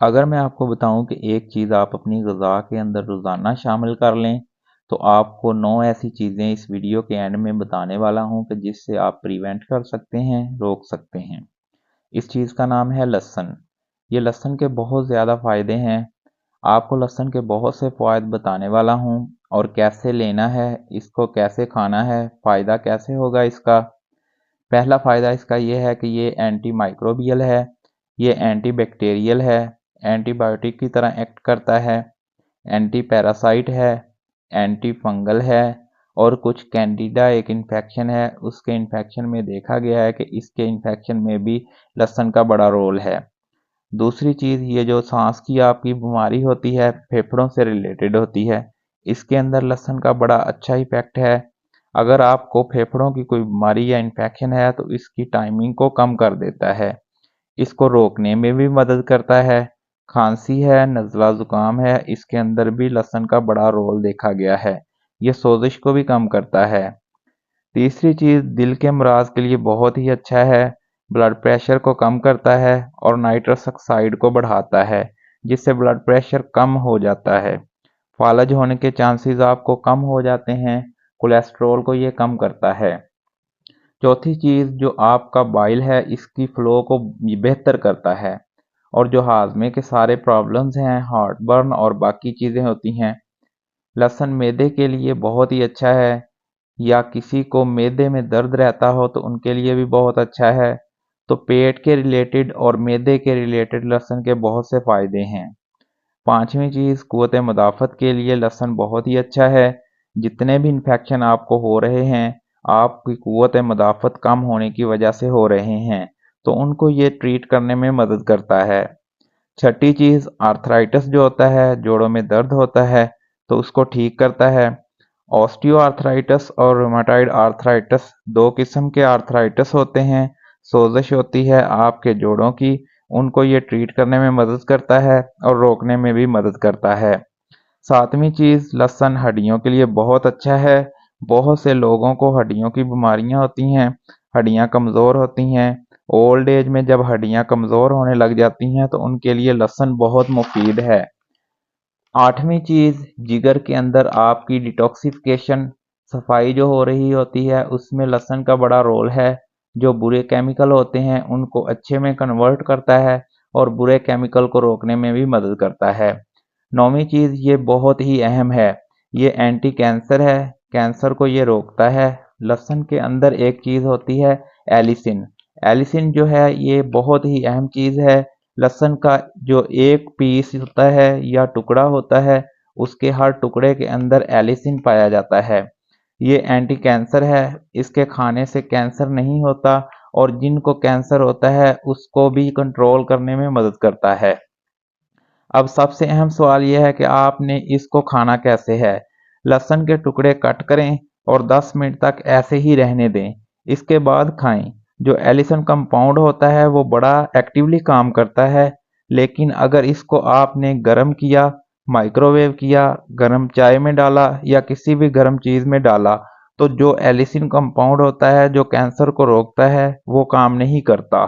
अगर मैं आपको बताऊं कि एक चीज़ आप अपनी ग़िज़ा के अंदर रोज़ाना शामिल कर लें, तो आपको 9 ऐसी चीज़ें इस वीडियो के एंड में बताने वाला हूं कि जिससे आप प्रिवेंट कर सकते हैं, रोक सकते हैं। इस चीज़ का नाम है लहसुन। ये लहसुन के बहुत ज़्यादा फ़ायदे हैं। आपको लहसुन के बहुत से फ़वाद बताने वाला हूं और कैसे लेना है, इसको कैसे खाना है, फ़ायदा कैसे होगा इसका। पहला फ़ायदा इसका ये है कि ये एंटी माइक्रोबियल है, ये एंटी बैक्टीरियल है, एंटीबायोटिक की तरह एक्ट करता है, एंटी पैरासाइट है, एंटी फंगल है और कुछ कैंडिडा एक इन्फेक्शन है, उसके इन्फेक्शन में देखा गया है कि इसके इन्फेक्शन में भी लहसुन का बड़ा रोल है। दूसरी चीज़, ये जो सांस की आपकी बीमारी होती है, फेफड़ों से रिलेटेड होती है, इसके अंदर लहसुन का बड़ा अच्छा इफेक्ट है। अगर आपको फेफड़ों की कोई बीमारी या इन्फेक्शन है तो इसकी टाइमिंग को कम कर देता है, इसको रोकने में भी मदद करता है। खांसी है, नज़ला ज़ुकाम है, इसके अंदर भी लहसुन का बड़ा रोल देखा गया है। ये सोजिश को भी कम करता है। तीसरी चीज़, दिल के अमराज के लिए बहुत ही अच्छा है, ब्लड प्रेशर को कम करता है और नाइट्रस ऑक्साइड को बढ़ाता है, जिससे ब्लड प्रेशर कम हो जाता है। फालज होने के चांसेस आपको कम हो जाते हैं। कोलेस्ट्रॉल को ये कम करता है। चौथी चीज़, जो आपका बाइल है इसकी फ्लो को बेहतर करता है और जो हाजमे के सारे प्रॉब्लम्स हैं, हार्ट बर्न और बाकी चीज़ें होती हैं, लहसुन मैदे के लिए बहुत ही अच्छा है। या किसी को मैदे में दर्द रहता हो तो उनके लिए भी बहुत अच्छा है। तो पेट के रिलेटेड और मैदे के रिलेटेड लहसुन के बहुत से फ़ायदे हैं। पांचवी चीज़, क़ुव्वत मुदाफ़त के लिए लहसुन बहुत ही अच्छा है। जितने भी इन्फेक्शन आपको हो रहे हैं, आपकी क़ुव्वत मुदाफ़त कम होने की वजह से हो रहे हैं, तो उनको ये ट्रीट करने में मदद करता है। छठी चीज़, आर्थराइटिस जो होता है, जोड़ों में दर्द होता है, तो उसको ठीक करता है। ऑस्टियो आर्थराइटिस और रूमेटॉइड आर्थराइटिस दो किस्म के आर्थराइटिस होते हैं। सोजिश होती है आपके जोड़ों की, उनको ये ट्रीट करने में मदद करता है और रोकने में भी मदद करता है। सातवीं चीज़, लहसुन हड्डियों के लिए बहुत अच्छा है। बहुत से लोगों को हड्डियों की बीमारियां होती हैं, हड्डियां कमज़ोर होती हैं। ओल्ड एज में जब हड्डियां कमज़ोर होने लग जाती हैं तो उनके लिए लहसुन बहुत मुफीद है। आठवीं चीज़, जिगर के अंदर आपकी डिटॉक्सिफिकेशन, सफाई जो हो रही होती है उसमें लहसुन का बड़ा रोल है। जो बुरे केमिकल होते हैं उनको अच्छे में कन्वर्ट करता है और बुरे केमिकल को रोकने में भी मदद करता है। नौवीं चीज़, ये बहुत ही अहम है, ये एंटी कैंसर है, कैंसर को ये रोकता है। लहसुन के अंदर एक चीज़ होती है एलिसिन। एलिसिन जो है ये बहुत ही अहम चीज़ है। लहसुन का जो एक पीस होता है या टुकड़ा होता है, उसके हर टुकड़े के अंदर एलिसिन पाया जाता है। ये एंटी कैंसर है, इसके खाने से कैंसर नहीं होता और जिनको कैंसर होता है उसको भी कंट्रोल करने में मदद करता है। अब सबसे अहम सवाल यह है कि आपने इसको खाना कैसे है। लहसुन के टुकड़े कट करें और 10 मिनट तक ऐसे ही रहने दें, इसके बाद खाएं। जो एलिसन कंपाउंड होता है वो बड़ा एक्टिवली काम करता है, लेकिन अगर इसको आपने गर्म किया, माइक्रोवेव किया, गर्म चाय में डाला या किसी भी गर्म चीज़ में डाला, तो जो एलिसिन कंपाउंड होता है जो कैंसर को रोकता है वो काम नहीं करता।